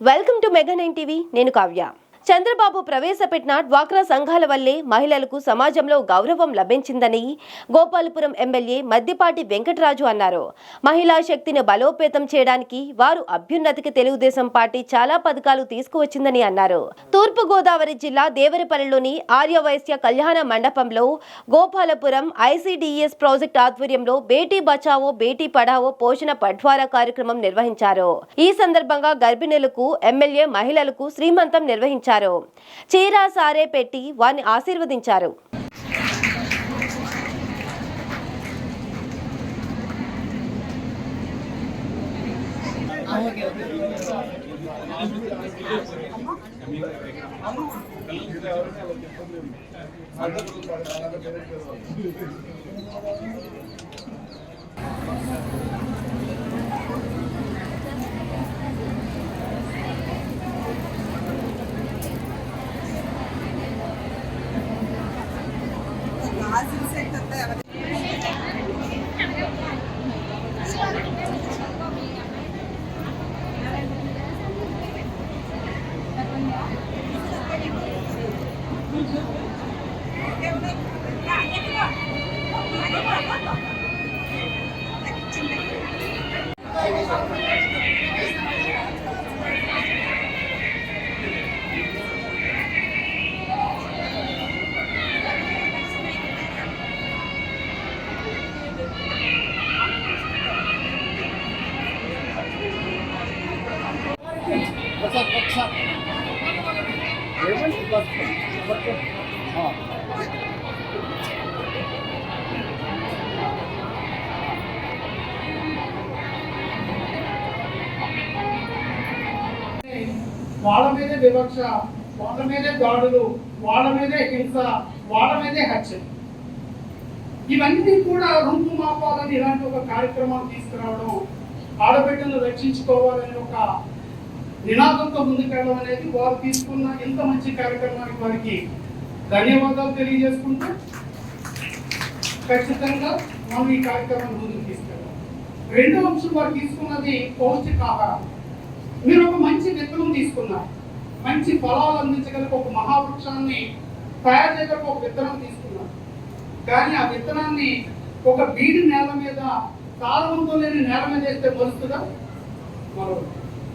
Welcome to mega 9 TV. నేను కావ్య. చంద్రబాబు ప్రవేశపెట్టిన డ్వాక్రా సంఘాల వల్లే మహిళలకు సమాజంలో గౌరవం లభించిందని గోపాలపురం ఎమ్మెల్యే మద్దిపాటి వెంకటరాజు అన్నారు. మహిళా శక్తిని బలోపేతం చేయడానికి వారు అభ్యున్నతికి తెలుగుదేశం పార్టీ చాలా పథకాలు తీసుకువచ్చిందని అన్నారు. తూర్పు గోదావరి జిల్లా దేవరపల్లిలోని ఆర్యవైశ్య కళ్యాణ మండపంలో గోపాలపురం ఐసిడిఎస్ ప్రాజెక్ట్ ఆధ్వర్యంలో బేటీ బచావో బేటీ పఢావో పోషణ పట్వారా కార్యక్రమం నిర్వహించారు. ఈ సందర్భంగా గర్భిణులకు ఎమ్మెల్యే మహిళలకు శ్రీమంతం నిర్వహించారు. చీర సారే పెట్టి వారిని ఆశీర్వదించారు. వాళ్ళ మీదే వివక్ష, వాళ్ళ మీదే దాడులు, వాళ్ళ మీదే హింస, వాళ్ళ మీదే హత్యలు, ఇవన్నీ కూడా రూపుమాపాలని ఇలాంటి ఒక కార్యక్రమాన్ని తీసుకురావడం, ఆడబిడ్డను రక్షించుకోవాలని ఒక నినాదంతో ముందుకెళ్ళడం అనేది వారు తీసుకున్న ఇంత మంచి కార్యక్రమానికి వారికి ధన్యవాదాలు తెలియజేసుకుంటూ ఖచ్చితంగా మనం ఈ కార్యక్రమాన్ని ముందుకు తీసుకెళ్ళాం. రెండో అంశం వారు తీసుకున్నది పౌష్టికాహారం. మీరు ఒక మంచి విత్తనం తీసుకున్నారు, మంచి ఫలాలు అందించగలిగే ఒక మహావృక్షాన్ని తయారు చేయగలిగే ఒక విత్తనం తీసుకున్నారు. కానీ ఆ విత్తనాన్ని ఒక బీడి నేల మీద, సారవంతం లేని నేల మీద వేస్తే మొలుస్తుందా? మరో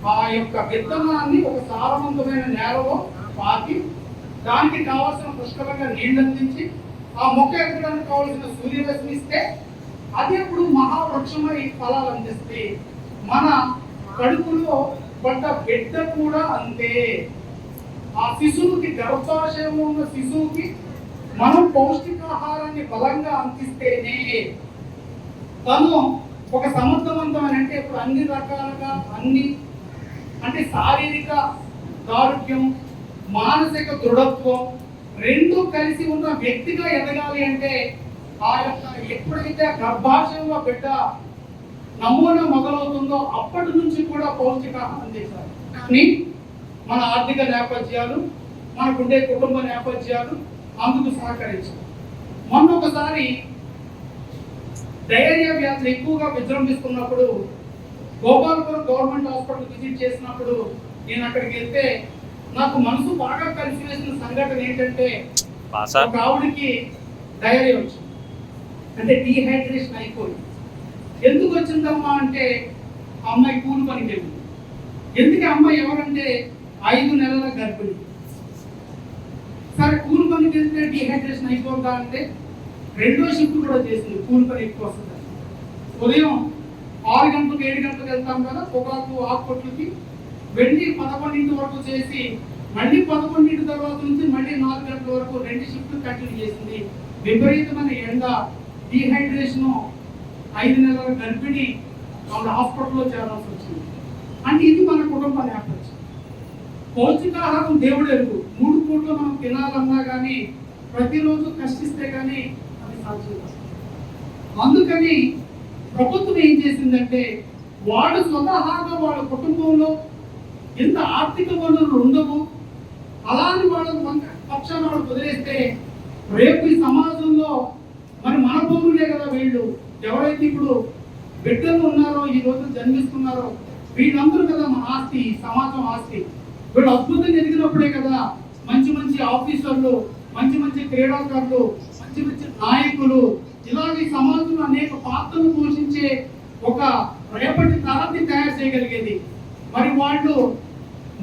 ఆ యొక్క విత్తనాన్ని ఒక సారవంతమైన నేలలో పాతి దానికి కావాల్సిన పుష్కలంగా నీళ్లు అందించి ఆ మొక్క ఎక్కడానికి కావాల్సిన సూర్యరశ్మి ఇస్తే అది ఇప్పుడు మహావృక్షమై ఫలాలు అందిస్తే, మన కడుపులో పడ్డ బిడ్డ కూడా అంతే. ఆ శిశువుకి, గర్భాశయంలో ఉన్న శిశువుకి మనం పౌష్టికాహారాన్ని బలంగా అందిస్తేనే తను ఒక సమర్థవంతమైన, అంటే ఇప్పుడు అన్ని రకాలుగా అన్ని అంటే శారీరక ఆరోగ్యం, మానసిక దృఢత్వం రెండు కలిసి ఉన్న వ్యక్తిగా ఎదగాలి అంటే ఆ యొక్క ఎప్పుడైతే గర్భాశయంలో బిడ్డ నమూనా మొదలవుతుందో అప్పటి నుంచి కూడా పౌష్టికాహారం అందించాలి. కానీ మన ఆర్థిక నేపథ్యాలు, మనకుండే కుటుంబ నేపథ్యాలు అందుకు సహకరించాలి. మొన్న ఒకసారి డయేరియా వ్యాధులు ఎక్కువగా విజృంభిస్తున్నప్పుడు గోపాలపురం గవర్నమెంట్ హాస్పిటల్ విజిట్ చేసినప్పుడు నేను అక్కడికి వెళ్తే నాకు మనసు బాగా కలిసి వేసిన సంఘటన ఏంటంటే, ఒక ఆవిడికి డయేరియా వచ్చింది, అంటే డీహైడ్రేషన్ అయిపోయింది. ఎందుకు వచ్చిందమ్మా అంటే అమ్మాయి కూలి పనికి వెళ్ళింది. ఎందుకు అమ్మాయి ఎవరంటే 5 నెలల గర్భిణి. సరే కూలి పనికి వెళ్తే డీహైడ్రేషన్ అయిపోతుందా అంటే రెండో షిఫ్ట్ కూడా చేసింది, కూలి పని ఎక్కువ వస్తుంది. ఉదయం 6 గంటలకు 7 గంటలకు వెళ్తాం కదా పొగాకు ఆకుకొట్లకి, వెళ్ళి 11 వరకు చేసి మళ్ళీ 11 తర్వాత నుంచి మళ్ళీ 4 గంటల వరకు 2 షిఫ్ట్లు కంటిన్యూ చేసింది. విపరీతమైన ఎండ, డీహైడ్రేషన్, 5 నెలల గర్భిణి ఆవిడ హాస్పిటల్లో చేరాల్సి వచ్చింది. అంటే ఇది మన కుటుంబ నేపథ్యం. పౌష్టికాహారం దేవుడు ఎరుగు. 3 పూట్లు మనం తినాలన్నా కానీ ప్రతిరోజు కష్టిస్తే కానీ అది సాధ్యం. అందుకని ప్రభుత్వం ఏం చేసిందంటే, వాడు స్వతహాగా వాళ్ళ కుటుంబంలో ఎంత ఆర్థిక వనరులు ఉండవు, అలాంటి వాళ్ళ పక్షాన వాళ్ళు వదిలేస్తే రేపు ఈ సమాజంలో మరి మన పౌరులే కదా వీళ్ళు, ఎవరైతే ఇప్పుడు బిడ్డలు ఉన్నారో, ఈ రోజు జన్మిస్తున్నారో, వీళ్ళందరూ కదా మన ఆస్తి, సమాజం ఆస్తి. వీళ్ళు అద్భుతంగా ఎదిగినప్పుడే కదా మంచి మంచి ఆఫీసర్లు, మంచి మంచి క్రీడాకారులు, మంచి మంచి నాయకులు, ఇలాంటి సమాజంలో అనేక పాత్రలు పోషించే ఒక రేపటి తరాన్ని తయారు చేయగలిగేది. మరి వాళ్ళు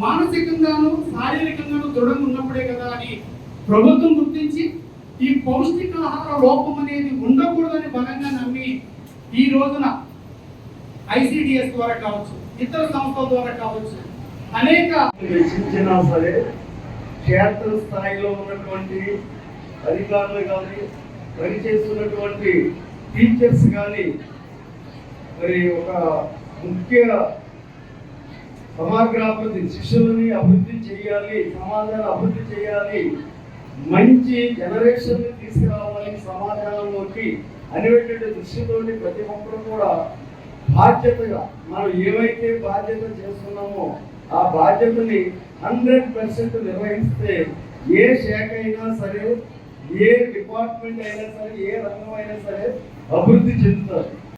మానసికంగాను శారీరకంగాను దృఢంగా ఉన్నప్పుడే కదా అని ప్రభుత్వం గుర్తించి ఈ పౌష్టికాహార లోపం అనేది ఉండకూడదని బలంగా నమ్మి ఈ రోజున ICDS ద్వారా కావచ్చు, ఇతర సంస్థల ద్వారా కావచ్చు అనేక వెచ్చించినా సరే క్షేత్ర స్థాయిలో ఉన్నటువంటి అధికారులు కానీ పనిచేస్తున్నటువంటి టీచర్స్ కానీ మరి ఒక ముఖ్య సమగ్రాభివృద్ధి, శిష్యులని అభివృద్ధి చేయాలి, సమాజాన్ని అభివృద్ధి చేయాలి, మంచి జనరేషన్ తీసుకురావాలి సమాజంలోకి అనేటువంటి దృష్టితోటి ప్రతి ఒక్కరు కూడా బాధ్యతగా మనం ఏవైతే బాధ్యత చేస్తున్నామో ఆ బాధ్యతని 100% నిర్వహిస్తే ఏ శాఖ అయినా సరే, ఏ డిపార్ట్మెంట్ అయినా సరే, ఏ రంగం అయినా సరే అభివృద్ధి చెందుతారు.